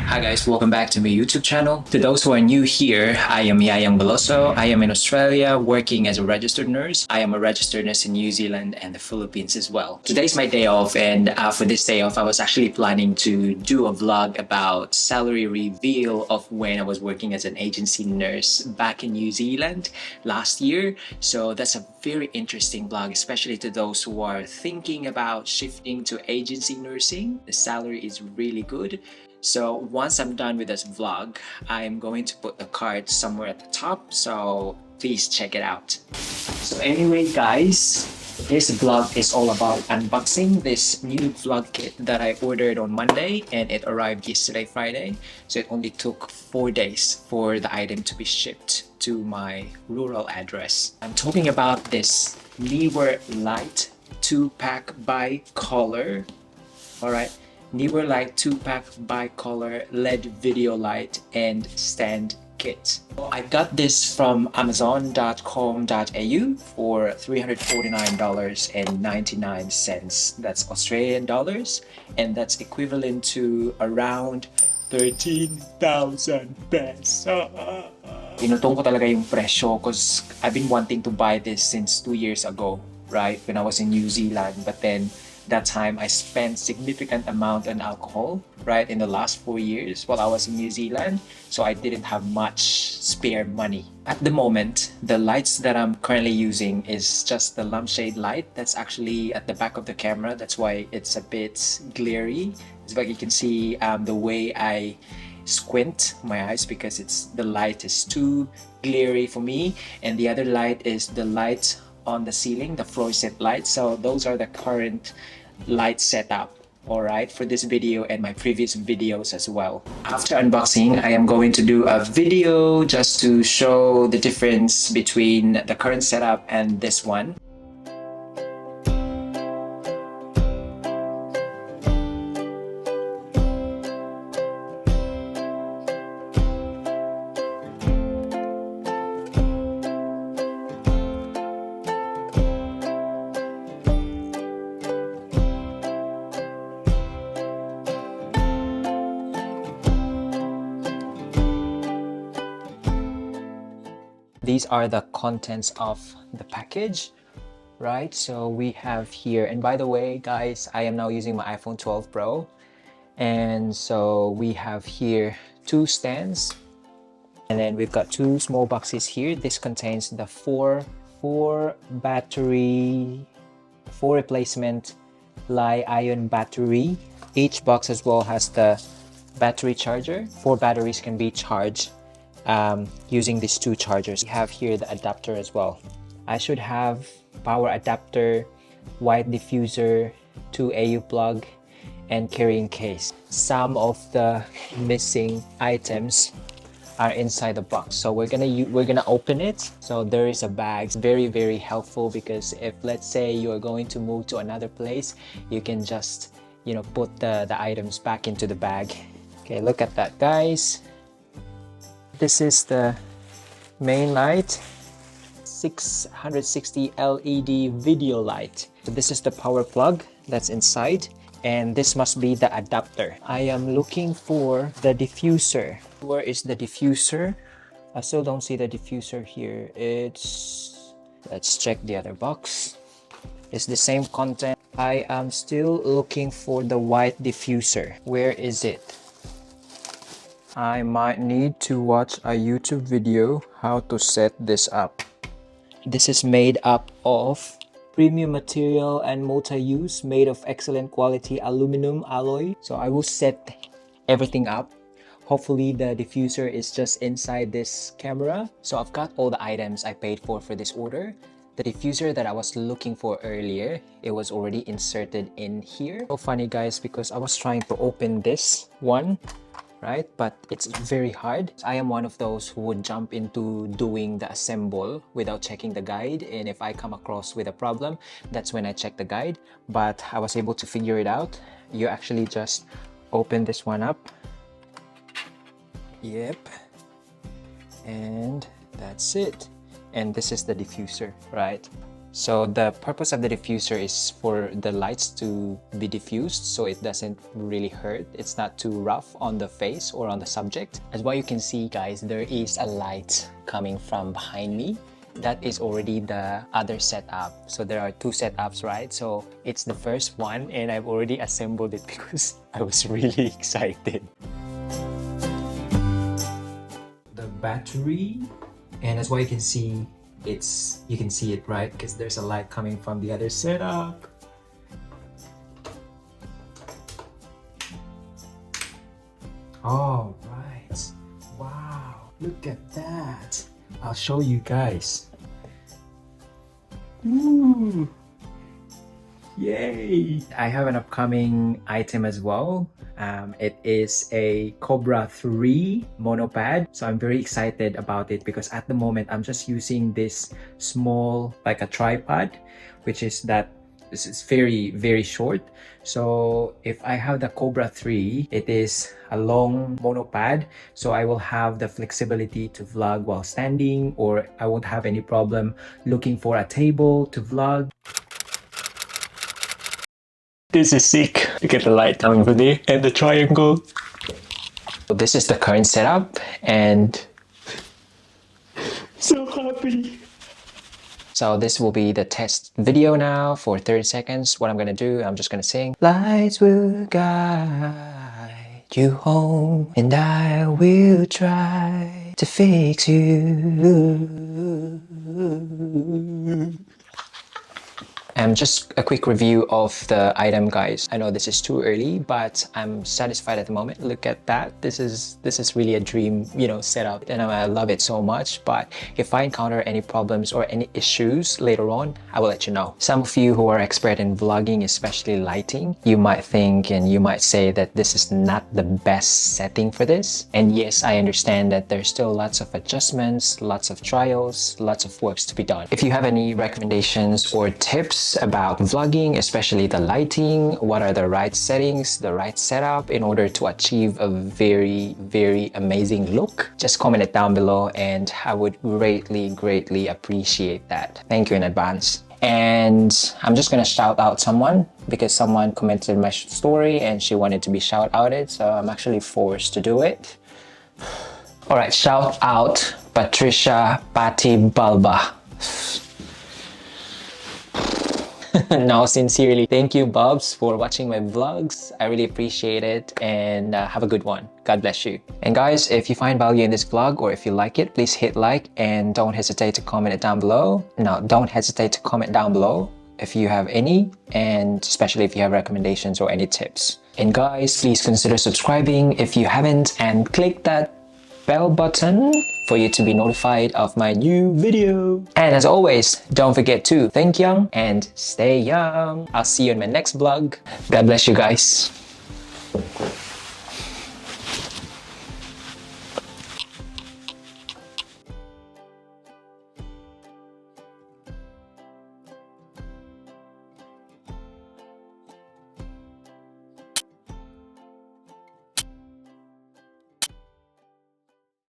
Hi guys, welcome back to my YouTube channel. To those who are new here, I am Yayang Beloso. I am in Australia working as a registered nurse. I am a registered nurse in New Zealand and the Philippines as well. Today's my day off, and for this day off, I was actually planning to do a vlog about salary reveal of when I was working as an agency nurse back in New Zealand last year. So that's a very interesting vlog, especially to those who are thinking about shifting to agency nursing. The salary is really good. So once I'm done with this vlog, I'm going to put the card somewhere at the top, so please check it out. So anyway guys, this vlog is all about unboxing this new vlog kit that I ordered on Monday and it arrived yesterday Friday. So it only took 4 days for the item to be shipped to my rural address. I'm talking about this Neewer Light 2-pack bi-color. Alright. Neewer Light 2-pack bi-color LED video light and stand kit. So I got this from amazon.com.au for $349.99. That's Australian dollars, and that's equivalent to around 13,000 pesos. Inutong ko talaga yung presyo because I've been wanting to buy this since 2 years ago, right? When I was in New Zealand, but then that time I spent significant amount on alcohol, right, in the last 4 years while I was in New Zealand, so I didn't have much spare money. At the moment, the lights that I'm currently using is just the lampshade light that's actually at the back of the camera. That's why it's a bit glary. It's like you can see the way I squint my eyes because the light is too glary for me, and the other light is the light on the ceiling, the fluorescent light. So those are the current light setup, alright, for this video and my previous videos as well. After unboxing, I am going to do a video just to show the difference between the current setup and this one. These are the contents of the package, right? So we have here, and by the way guys, I am now using my iPhone 12 Pro, and so we have here 2 stands, and then we've got 2 small boxes here. This contains the four replacement Li-ion battery. Each box as well has the battery charger. 4 batteries can be charged using these 2 chargers. We have here the adapter as well. I should have power adapter, white diffuser, 2 AU plug, and carrying case. Some of the missing items are inside the box, so we're gonna open it. So there is a bag. It's very helpful because if let's say you're going to move to another place, you can just put the items back into the bag. Okay, look at that guys. This is the main light, 660 LED video light. So this is the power plug that's inside, and this must be the adapter. I am looking for the diffuser. Where is the diffuser? I still don't see the diffuser here. Let's check the other box. It's the same content. I am still looking for the white diffuser. Where is it? I might need to watch a YouTube video how to set this up. This is made up of premium material and multi-use, made of excellent quality aluminum alloy. So I will set everything up. Hopefully the diffuser is just inside this camera. So I've got all the items I paid for this order. The diffuser that I was looking for earlier, it was already inserted in here. So funny guys, because I was trying to open this one, right, but it's very hard. I am one of those who would jump into doing the assemble without checking the guide, and if I come across with a problem, that's when I check the guide. But I was able to figure it out. You actually just open this one up. Yep, and that's it. And this is the diffuser, right? So the purpose of the diffuser is for the lights to be diffused so it doesn't really hurt. It's not too rough on the face or on the subject. As what you can see, guys, there is a light coming from behind me. That is already the other setup. So there are two setups, right? So it's the first one and I've already assembled it because I was really excited. The battery, and as what you can see, you can see it, right? Because there's a light coming from the other setup. All right. Wow, look at that. I'll show you guys. Ooh. Yay! I have an upcoming item as well. It is a Cobra 3 monopad. So I'm very excited about it because at the moment I'm just using this small, like a tripod, which is that this is very short. So if I have the Cobra 3, it is a long monopad, so I will have the flexibility to vlog while standing, or I won't have any problem looking for a table to vlog. This is sick. Look at the light coming from there and the triangle. So this is the current setup and so happy. So this will be the test video now for 30 seconds. What I'm gonna do, I'm just gonna sing. Lights will guide you home and I will try to fix you. Just a quick review of the item, guys. I know this is too early, but I'm satisfied at the moment. Look at that. This is really a dream, setup, and I love it so much. But if I encounter any problems or any issues later on, I will let you know. Some of you who are expert in vlogging, especially lighting, you might think and you might say that this is not the best setting for this. And yes, I understand that there's still lots of adjustments, lots of trials, lots of works to be done. If you have any recommendations or tips about vlogging, especially the lighting, what are the right settings, the right setup in order to achieve a very amazing look, just comment it down below and I would greatly appreciate that. Thank you in advance. And I'm just gonna shout out someone because someone commented my story and she wanted to be shout outed, so I'm actually forced to do it. All right, shout out Patricia Patti Balba. No, sincerely, thank you, Bubs, for watching my vlogs. I really appreciate it and have a good one. God bless you. And guys, if you find value in this vlog or if you like it, please hit like and don't hesitate to comment it down below. No, don't hesitate to comment down below if you have any, and especially if you have recommendations or any tips. And guys, please consider subscribing if you haven't and click that bell button for you to be notified of my new video. And as always, don't forget to think young and stay young. I'll see you in my next vlog. God bless you guys.